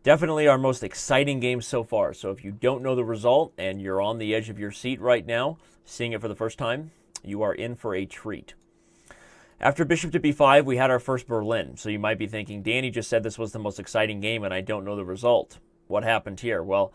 Definitely our most exciting game so far. So if you don't know the result and you're on the edge of your seat right now, seeing it for the first time, you are in for a treat. After bishop to b5, we had our first Berlin. So you might be thinking, Danny just said this was the most exciting game and I don't know the result. What happened here? Well,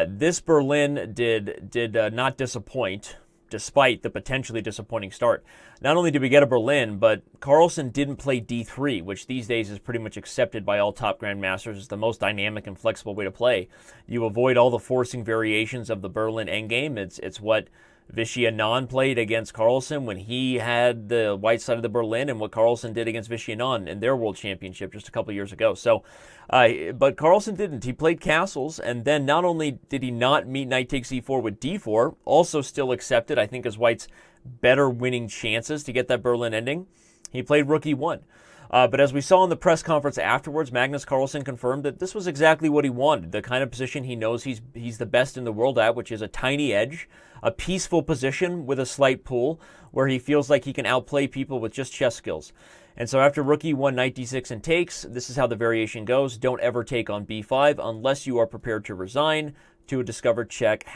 this Berlin did not disappoint, despite the potentially disappointing start. Not only did we get a Berlin, but Carlsen didn't play d3, which these days is pretty much accepted by all top grandmasters as the most dynamic and flexible way to play. You avoid all the forcing variations of the Berlin endgame. It's what Vishy Anand played against Carlsen when he had the white side of the Berlin, and what Carlsen did against Vishy Anand in their world championship just a couple years ago. So, but Carlsen didn't. He played castles, and then not only did he not meet knight takes e4 with d4, also still accepted, I think, as white's better winning chances to get that Berlin ending, he played rook e1. But as we saw in the press conference afterwards, Magnus Carlsen confirmed that this was exactly what he wanted, the kind of position he knows he's the best in the world at, which is a tiny edge, a peaceful position with a slight pull, where he feels like he can outplay people with just chess skills. And so after rook e1, knight d6, and takes, this is how the variation goes. Don't ever take on b5 unless you are prepared to resign to a discovered check,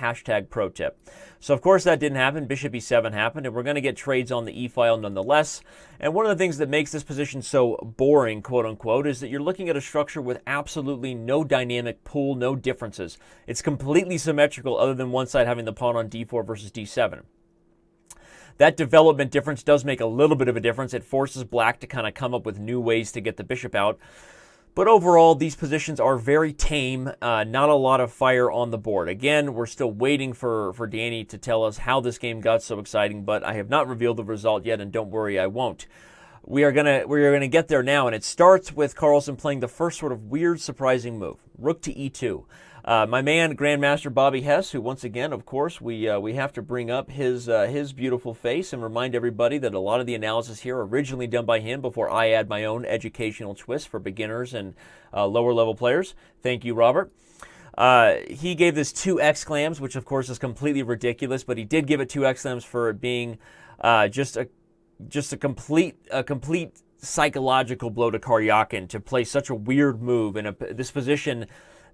#pro tip. So of course that didn't happen. Bishop e7 happened, and we're going to get trades on the e-file nonetheless. And one of the things that makes this position so boring, quote unquote, is that you're looking at a structure with absolutely no dynamic pull, no differences. It's completely symmetrical other than one side having the pawn on d4 versus d7. That development difference does make a little bit of a difference. It forces black to kind of come up with new ways to get the bishop out. But overall, these positions are very tame, not a lot of fire on the board. Again, we're still waiting for Danny to tell us how this game got so exciting, but I have not revealed the result yet, and don't worry, I won't. We are gonna get there now, and it starts with Carlsen playing the first sort of weird, surprising move, rook to e2. My man, Grandmaster Bobby Hess, who once again, of course, we have to bring up his beautiful face and remind everybody that a lot of the analysis here are originally done by him before I add my own educational twist for beginners and lower level players. Thank you, Robert. He gave this 2 exclams, which of course is completely ridiculous, but he did give it 2 exclams for it being just a complete psychological blow to Karjakin to play such a weird move in this position.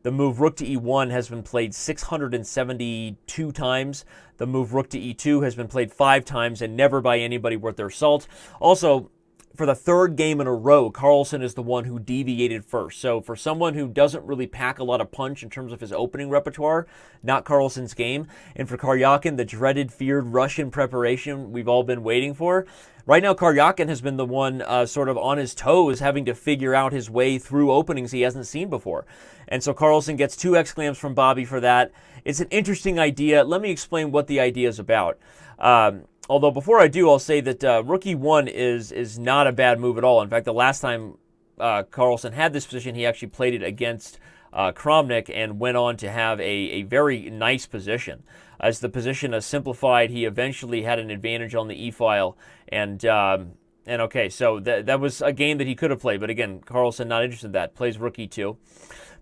The move rook to e1 has been played 672 times. The move rook to e2 has been played 5 times and never by anybody worth their salt. Also, for the 3rd game in a row, Carlsen is the one who deviated first. So for someone who doesn't really pack a lot of punch in terms of his opening repertoire, not Carlsen's game. And for Karjakin, the dreaded, feared Russian preparation we've all been waiting for. Right now, Karjakin has been the one sort of on his toes, having to figure out his way through openings he hasn't seen before. And so Carlsen gets 2 exclams from Bobby for that. It's an interesting idea. Let me explain what the idea is about. Although before I do, I'll say that rook e1 is not a bad move at all. In fact, the last time Carlsen had this position, he actually played it against Kramnik and went on to have a very nice position. As the position is simplified, he eventually had an advantage on the e-file. And okay, so that was a game that he could have played. But again, Carlsen not interested in that. Plays rook e2.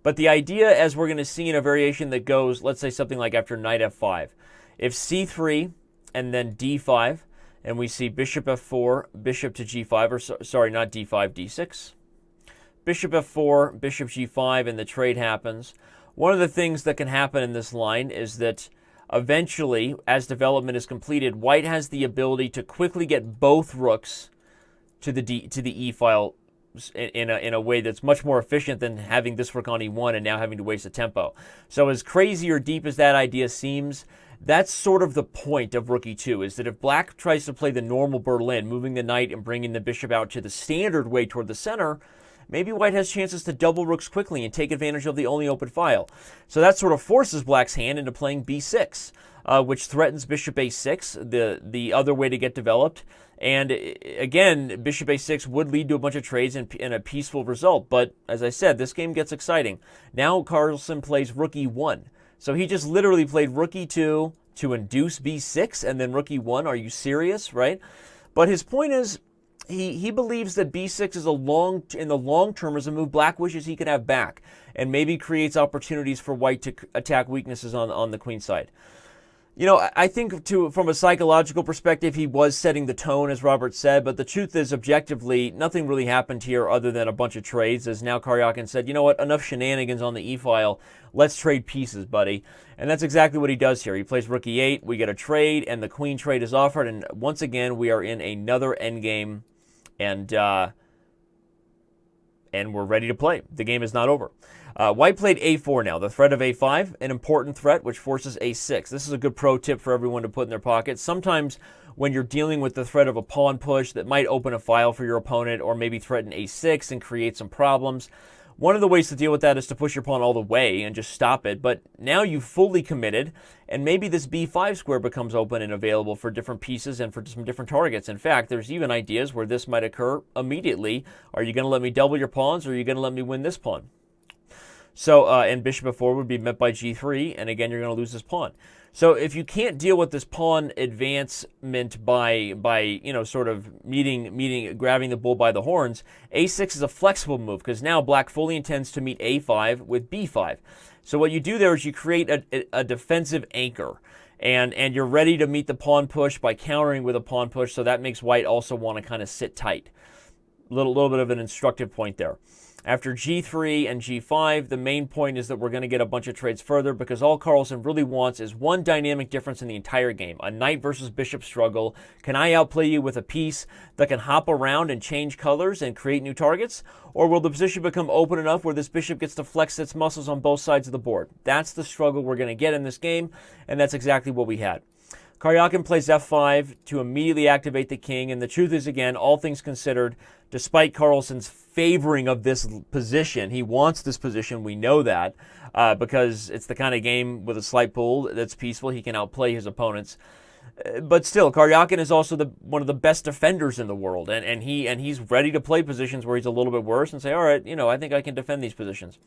But the idea, as we're going to see in a variation that goes, let's say something like after knight f5. If c3 and then d5, and we see bishop f4, bishop to g5, or sorry, not d5, d6. Bishop f4, bishop g5, and the trade happens. One of the things that can happen in this line is that eventually, as development is completed, white has the ability to quickly get both rooks to the e-file in a way that's much more efficient than having this rook on e1 and now having to waste a tempo. So as crazy or deep as that idea seems, that's sort of the point of rook e2, is that if black tries to play the normal Berlin, moving the knight and bringing the bishop out to the standard way toward the center, maybe white has chances to double rooks quickly and take advantage of the only open file. So that sort of forces black's hand into playing b6, which threatens bishop a6, the other way to get developed. And again, bishop a6 would lead to a bunch of trades and a peaceful result. But as I said, this game gets exciting. Now Carlsen plays rook e1. So he just literally played rook e2 to induce b6 and then rook e1. Are you serious, right? But his point is, he believes that b6 is in the long term is a move black wishes he could have back, and maybe creates opportunities for white to attack weaknesses on the queen side. You know, I think from a psychological perspective, he was setting the tone, as Robert said, but the truth is, objectively, nothing really happened here other than a bunch of trades, as now Karjakin said, you know what, enough shenanigans on the e-file, let's trade pieces, buddy. And that's exactly what he does here. He plays rook e8, we get a trade, and the queen trade is offered, and once again, we are in another endgame, and we're ready to play. The game is not over. White played a4 now, the threat of a5, an important threat which forces a6. This is a good pro tip for everyone to put in their pocket. Sometimes when you're dealing with the threat of a pawn push that might open a file for your opponent or maybe threaten a6 and create some problems, one of the ways to deal with that is to push your pawn all the way and just stop it. But now you've fully committed, and maybe this b5 square becomes open and available for different pieces and for some different targets. In fact, there's even ideas where this might occur immediately. Are you going to let me double your pawns, or are you going to let me win this pawn? So, and bishop f4 would be met by g3, and again, you're going to lose this pawn. So if you can't deal with this pawn advancement by you know, sort of grabbing the bull by the horns, a6 is a flexible move, because now black fully intends to meet a5 with b5. So what you do there is you create a defensive anchor, and you're ready to meet the pawn push by countering with a pawn push, so that makes white also want to kind of sit tight. Little bit of an instructive point there. After g3 and g5, the main point is that we're going to get a bunch of trades further, because all Carlsen really wants is one dynamic difference in the entire game. A knight versus bishop struggle. Can I outplay you with a piece that can hop around and change colors and create new targets? Or will the position become open enough where this bishop gets to flex its muscles on both sides of the board? That's the struggle we're going to get in this game, and that's exactly what we had. Karjakin plays f5 to immediately activate the king, and the truth is, again, all things considered, despite Carlsen's favoring of this position, he wants this position, we know that, because it's the kind of game with a slight pull that's peaceful, he can outplay his opponents. But still, Karjakin is also one of the best defenders in the world, and he's ready to play positions where he's a little bit worse and say, all right, you know, I think I can defend these positions.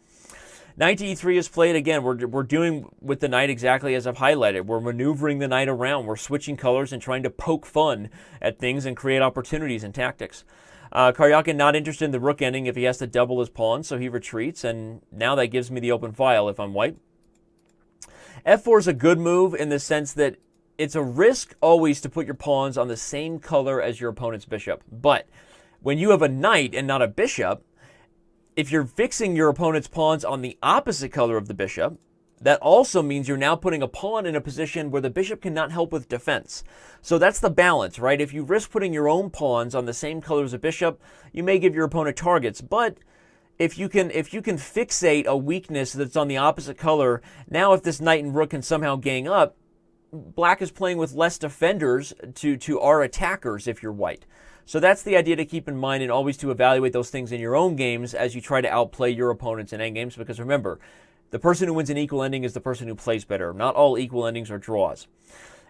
Knight to e3 is played. Again, we're doing with the knight exactly as I've highlighted. We're maneuvering the knight around. We're switching colors and trying to poke fun at things and create opportunities and tactics. Karjakin not interested in the rook ending if he has to double his pawn, so he retreats, and now that gives me the open file if I'm white. f4 is a good move in the sense that it's a risk always to put your pawns on the same color as your opponent's bishop. But when you have a knight and not a bishop, if you're fixing your opponent's pawns on the opposite color of the bishop, that also means you're now putting a pawn in a position where the bishop cannot help with defense. So that's the balance, right? If you risk putting your own pawns on the same color as a bishop, you may give your opponent targets. But if you can fixate a weakness that's on the opposite color, now if this knight and rook can somehow gang up, black is playing with less defenders to our attackers if you're white. So that's the idea to keep in mind, and always to evaluate those things in your own games as you try to outplay your opponents in endgames, because remember, the person who wins an equal ending is the person who plays better. Not all equal endings are draws.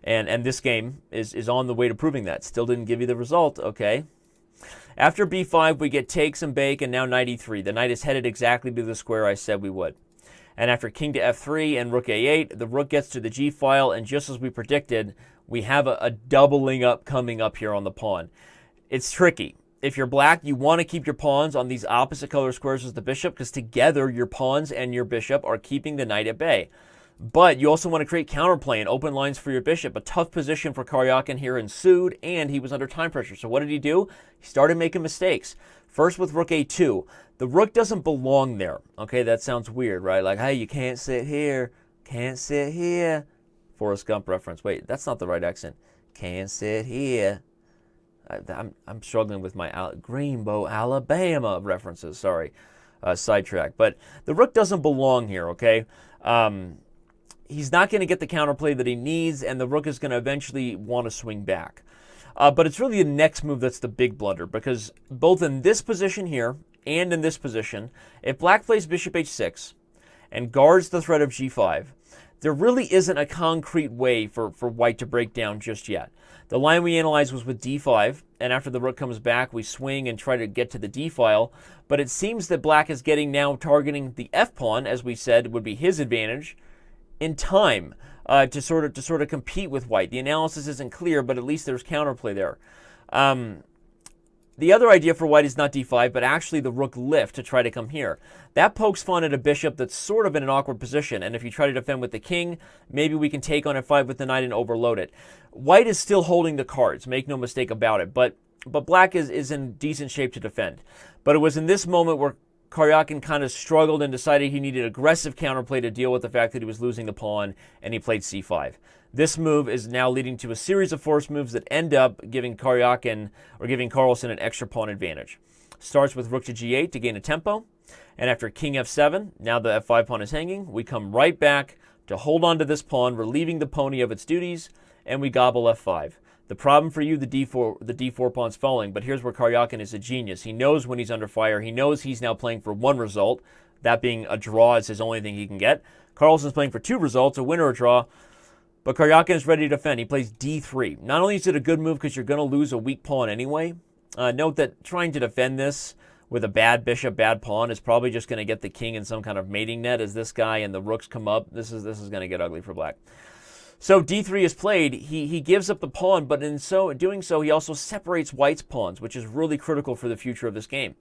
And this game is on the way to proving that. Still didn't give you the result, okay? After b5, we get takes and bake, and now knight e3. The knight is headed exactly to the square I said we would. And after king to f3 and rook a8, the rook gets to the g file, and just as we predicted, we have a doubling up coming up here on the pawn. It's tricky. If you're black, you want to keep your pawns on these opposite color squares as the bishop, because together your pawns and your bishop are keeping the knight at bay. But you also want to create counterplay and open lines for your bishop. A tough position for Karjakin here ensued, and he was under time pressure. So what did he do? He started making mistakes. First with rook a2. The rook doesn't belong there. Okay, that sounds weird, right? Like, hey, you can't sit here. Can't sit here. Forrest Gump reference. Wait, that's not the right accent. Can't sit here. I'm struggling with my Greenbow, Alabama references. Sorry, sidetrack. But the rook doesn't belong here, okay? He's not going to get the counterplay that he needs, and the rook is going to eventually want to swing back. But it's really the next move that's the big blunder, because both in this position here and in this position, if black plays bishop h6 and guards the threat of g5, there really isn't a concrete way for white to break down just yet. The line we analyzed was with d5, and after the rook comes back, we swing and try to get to the d file, but it seems that black is getting now targeting the f pawn, as we said would be his advantage, in time to sort of compete with white. The analysis isn't clear, but at least there's counterplay there. the other idea for white is not d5, but actually the rook lift to try to come here. That pokes fun at a bishop that's sort of in an awkward position, and if you try to defend with the king, maybe we can take on f5 with the knight and overload it. White is still holding the cards, make no mistake about it, but black is in decent shape to defend. But it was in this moment where Karjakin kind of struggled and decided he needed aggressive counterplay to deal with the fact that he was losing the pawn, and he played c5. This move is now leading to a series of forced moves that end up giving Karjakin, or giving Carlsen, an extra pawn advantage. Starts with rook to g8 to gain a tempo, and after king f7, now the f5 pawn is hanging, we come right back to hold on to this pawn, relieving the pony of its duties, and we gobble f5. The problem for you, the d4 pawn's falling, but here's where Karjakin is a genius. He knows when he's under fire. He knows he's now playing for one result, that being a draw is his only thing he can get. Carlsen's playing for two results, a win or a draw, but Karjakin is ready to defend. He plays d3. Not only is it a good move because you're going to lose a weak pawn anyway, note that trying to defend this with a bad bishop, bad pawn is probably just going to get the king in some kind of mating net as this guy and the rooks come up. This is going to get ugly for black. So d3 is played. He gives up the pawn, but in doing so, he also separates white's pawns, which is really critical for the future of this game.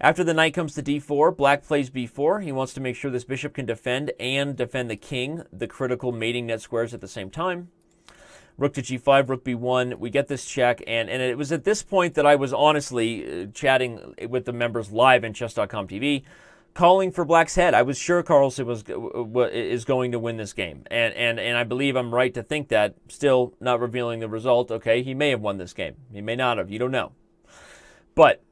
After the knight comes to d4, black plays b4. He wants to make sure this bishop can defend and defend the king, the critical mating net squares at the same time. Rook to g5, rook b1. We get this check, and it was at this point that I was honestly chatting with the members live in chess.com TV, calling for black's head. I was sure Carlsen is going to win this game, and I believe I'm right to think that. Still not revealing the result. Okay, he may have won this game. He may not have. You don't know. But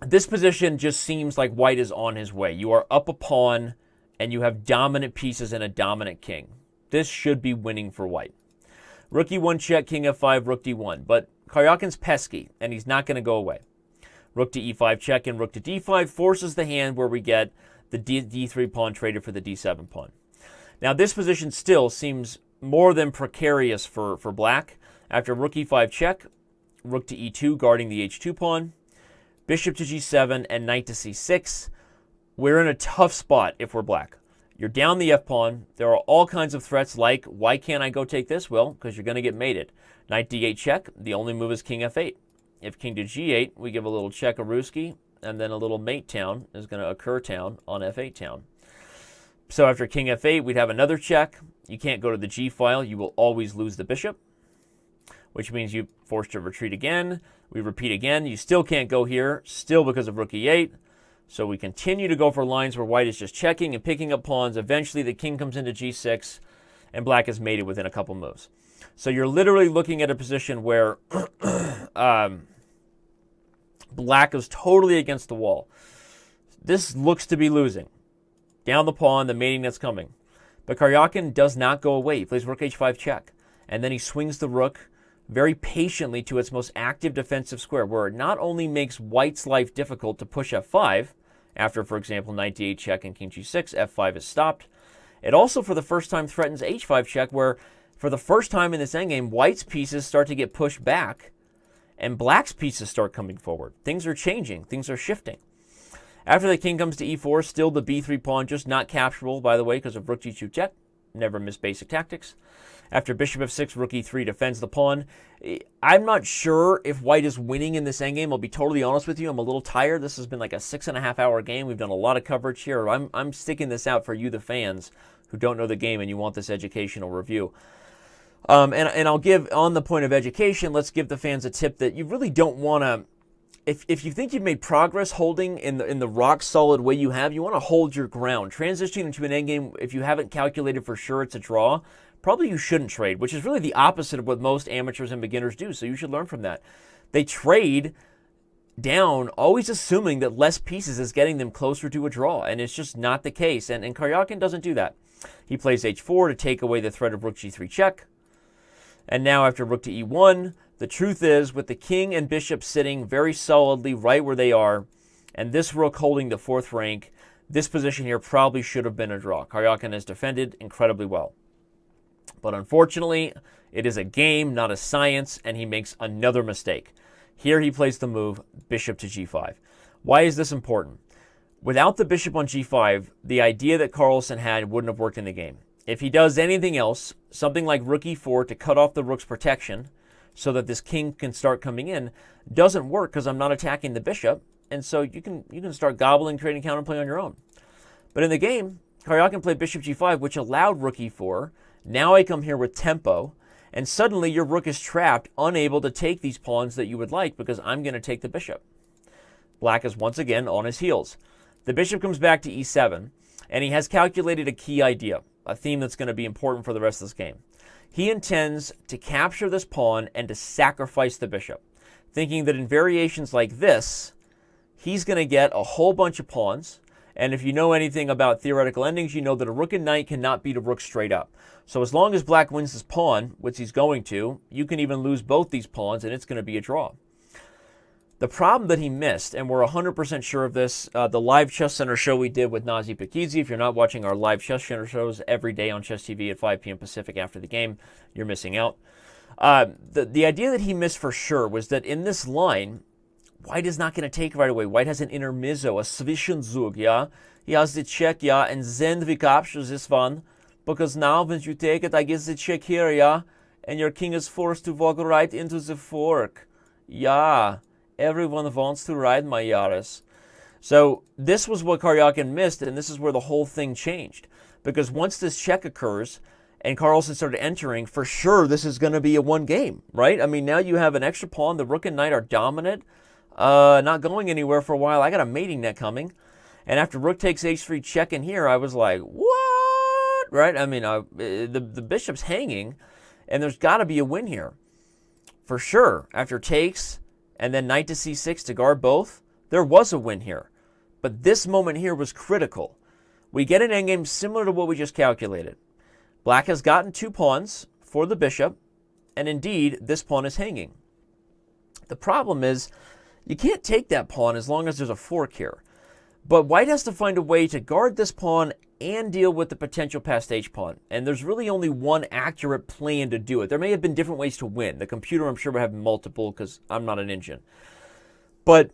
this position just seems like white is on his way. You are up a pawn, and you have dominant pieces and a dominant king. This should be winning for white. Rook e1 check, king f5, rook d1. But Karjakin's pesky, and he's not going to go away. Rook to e5 check and rook to d5 forces the hand where we get the d3 pawn traded for the d7 pawn. Now this position still seems more than precarious for black. After rook e5 check, rook to e2 guarding the h2 pawn, bishop to g7, and knight to c6. We're in a tough spot if we're black. You're down the f-pawn. There are all kinds of threats like, why can't I go take this? Well, because you're going to get mated. Knight d8 check. The only move is king f8. If king to g8, we give a little check-a-rooski, and then a little mate town is going to occur town on f8 town. So after king f8, we'd have another check. You can't go to the g file. You will always lose the bishop, which means you're forced to retreat again. We repeat again. You still can't go here, still because of rook e8. So we continue to go for lines where white is just checking and picking up pawns. Eventually, the king comes into g6, and black is mated within a couple moves. So you're literally looking at a position where black is totally against the wall. This looks to be losing. Down the pawn, the mating that's coming. But Karjakin does not go away. He plays rook h5 check. And then he swings the rook very patiently to its most active defensive square, where it not only makes white's life difficult to push f5, after, for example, knight d8 check and king g6, f5 is stopped, it also, for the first time, threatens h5 check, where, for the first time in this endgame, white's pieces start to get pushed back, and black's pieces start coming forward. Things are changing. Things are shifting. After the king comes to e4, still the b3 pawn, just not capturable, by the way, because of rook g2 check. Never miss basic tactics. After bishop f6, rook e3 defends the pawn. I'm not sure if white is winning in this endgame. I'll be totally honest with you. I'm a little tired. This has been like a 6.5-hour game. We've done a lot of coverage here. I'm sticking this out for you, the fans, who don't know the game and you want this educational review. And I'll give, on the point of education, let's give the fans a tip that you really don't want to, if you think you've made progress holding in the rock-solid way you have, you want to hold your ground. Transitioning into an endgame, if you haven't calculated for sure it's a draw, probably you shouldn't trade, which is really the opposite of what most amateurs and beginners do, so you should learn from that. They trade down, always assuming that less pieces is getting them closer to a draw, and it's just not the case, and Karjakin doesn't do that. He plays h4 to take away the threat of rook g3 check, and now after rook to e1, the truth is, with the king and bishop sitting very solidly right where they are, and this rook holding the 4th rank, this position here probably should have been a draw. Karjakin has defended incredibly well. But unfortunately, it is a game, not a science, and he makes another mistake. Here he plays the move, bishop to g5. Why is this important? Without the bishop on g5, the idea that Carlsen had wouldn't have worked in the game. If he does anything else, something like rook e4 to cut off the rook's protection, so that this king can start coming in doesn't work because I'm not attacking the bishop. And so you can start gobbling, creating counterplay on your own. But in the game, Karjakin played bishop g5, which allowed rook e4. Now I come here with tempo, and suddenly your rook is trapped, unable to take these pawns that you would like because I'm going to take the bishop. Black is once again on his heels. The bishop comes back to e7, and he has calculated a key idea, a theme that's going to be important for the rest of this game. He intends to capture this pawn and to sacrifice the bishop, thinking that in variations like this, he's going to get a whole bunch of pawns. And if you know anything about theoretical endings, you know that a rook and knight cannot beat a rook straight up. So as long as black wins this pawn, which he's going to, you can even lose both these pawns, and it's going to be a draw. The problem that he missed, and we're 100% sure of this, the live Chess Center show we did with Nazi Pakizi, if you're not watching our live Chess Center shows every day on Chess TV at 5 p.m. Pacific after the game, you're missing out. The idea that he missed for sure was that in this line, White is not going to take right away. White has an intermezzo, a Zwischenzug, yeah? He has the check, yeah, and then we capture this one, because now when you take it, I get the check here, yeah? And your king is forced to walk right into the fork. Yeah, everyone wants to ride my Yaris. So this was what Karjakin missed, and this is where the whole thing changed. Because once this check occurs, and Carlsen started entering, for sure this is going to be a one game, right? I mean, now you have an extra pawn. The rook and knight are dominant. Not going anywhere for a while. I got a mating net coming. And after rook takes h3 check in here, I was like, what? Right? I mean, the bishop's hanging, and there's got to be a win here. For sure. After takes, and then knight to c6 to guard both, there was a win here. But this moment here was critical. We get an endgame similar to what we just calculated. Black has gotten 2 pawns for the bishop, and indeed, this pawn is hanging. The problem is, you can't take that pawn as long as there's a fork here. But white has to find a way to guard this pawn and deal with the potential passed h-pawn. And there's really only one accurate plan to do it. There may have been different ways to win. The computer, I'm sure, would have multiple because I'm not an engine. But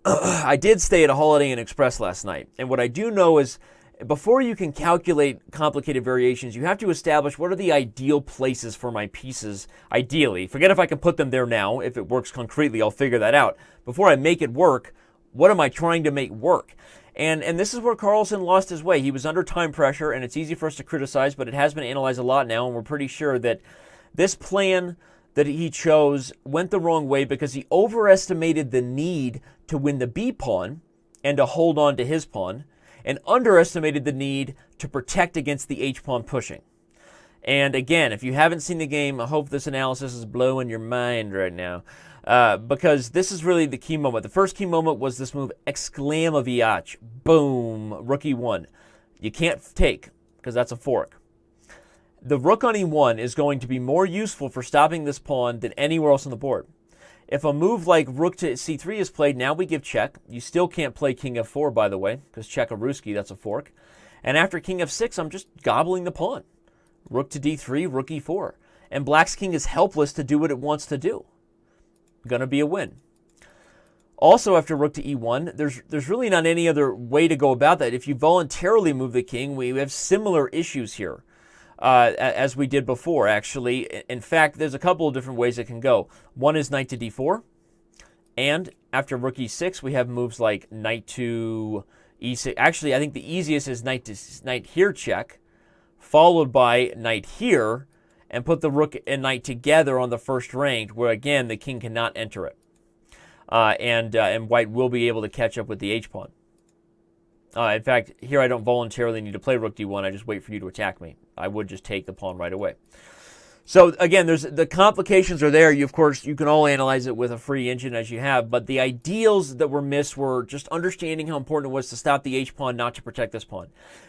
I did stay at a Holiday Inn Express last night. And what I do know is, before you can calculate complicated variations, you have to establish what are the ideal places for my pieces, ideally. Forget if I can put them there now. If it works concretely, I'll figure that out. Before I make it work, what am I trying to make work? And this is where Carlsen lost his way. He was under time pressure, and it's easy for us to criticize, but it has been analyzed a lot now, and we're pretty sure that this plan that he chose went the wrong way because he overestimated the need to win the b pawn and to hold on to his pawn, and underestimated the need to protect against the h-pawn pushing. And again, if you haven't seen the game, I hope this analysis is blowing your mind right now, because this is really the key moment. The first key moment was this move, exclamaviach, boom, rook e1. You can't take, because that's a fork. The rook on e1 is going to be more useful for stopping this pawn than anywhere else on the board. If a move like rook to c3 is played, now we give check. You still can't play king f4, by the way, because check a Ruski, that's a fork. And after king f6, I'm just gobbling the pawn. Rook to d3, rook e4. And black's king is helpless to do what it wants to do. Gonna be a win. Also, after rook to e1, there's really not any other way to go about that. If you voluntarily move the king, we have similar issues here. As we did before, actually. In fact, there's a couple of different ways it can go. One is knight to d4, and after rook e6, we have moves like knight to e6. Actually, I think the easiest is knight here check, followed by knight here, and put the rook and knight together on the first rank, where again the king cannot enter it, and white will be able to catch up with the h-pawn. In fact, here I don't voluntarily need to play rook d1. I just wait for you to attack me. I would just take the pawn right away. So again, the complications are there. Of course, you can all analyze it with a free engine as you have, but the ideals that were missed were just understanding how important it was to stop the h-pawn, not to protect this pawn.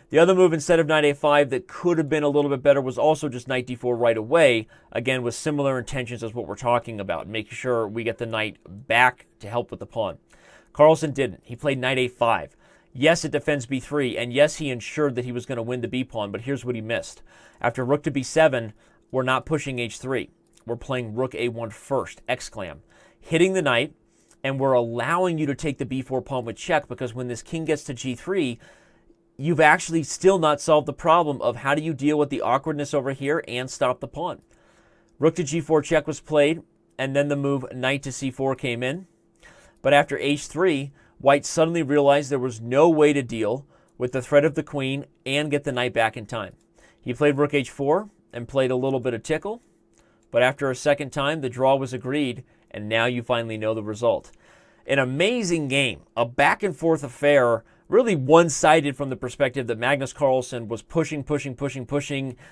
The other move, instead of knight a5, that could have been a little bit better was also just knight d4 right away, again, with similar intentions as what we're talking about, making sure we get the knight back to help with the pawn. Carlsen didn't. He played knight a5. Yes, it defends b3, and yes, he ensured that he was going to win the b-pawn, but here's what he missed. After rook to b7, we're not pushing h3. We're playing rook a1 first, exclam, hitting the knight, and we're allowing you to take the b4 pawn with check, because when this king gets to g3, you've actually still not solved the problem of how do you deal with the awkwardness over here and stop the pawn. Rook to g4 check was played, and then the move knight to c4 came in. But after h3, white suddenly realized there was no way to deal with the threat of the queen and get the knight back in time. He played rook h4 and played a little bit of tickle, but after a second time, the draw was agreed, and now you finally know the result. An amazing game, a back-and-forth affair, really one-sided from the perspective that Magnus Carlsen was pushing,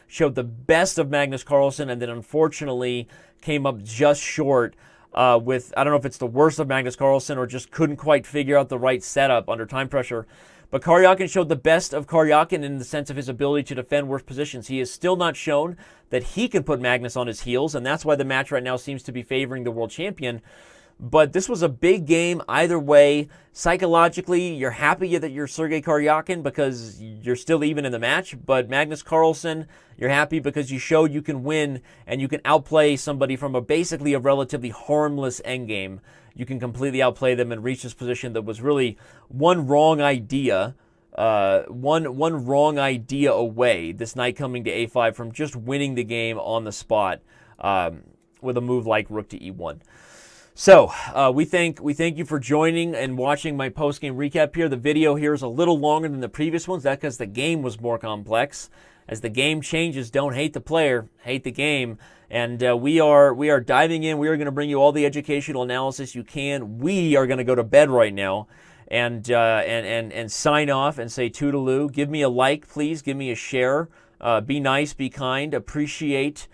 showed the best of Magnus Carlsen, and then unfortunately came up just short with, I don't know if it's the worst of Magnus Carlsen or just couldn't quite figure out the right setup under time pressure. But Karjakin showed the best of Karjakin in the sense of his ability to defend worse positions. He has still not shown that he can put Magnus on his heels, and that's why the match right now seems to be favoring the world champion. But this was a big game either way. Psychologically, you're happy that you're Sergey Karjakin because you're still even in the match. But Magnus Carlsen, you're happy because you showed you can win and you can outplay somebody from basically a relatively harmless endgame. You can completely outplay them and reach this position that was really one wrong idea, one wrong idea away, this knight coming to a5, from just winning the game on the spot with a move like rook to e1. So we thank you for joining and watching my post-game recap here. The video here is a little longer than the previous ones. That's because the game was more complex. As the game changes, don't hate the player, hate the game. And we are diving in. We are going to bring you all the educational analysis you can. We are going to go to bed right now and sign off and say toodaloo. Give me a like, please. Give me a share. Be nice, be kind. Appreciate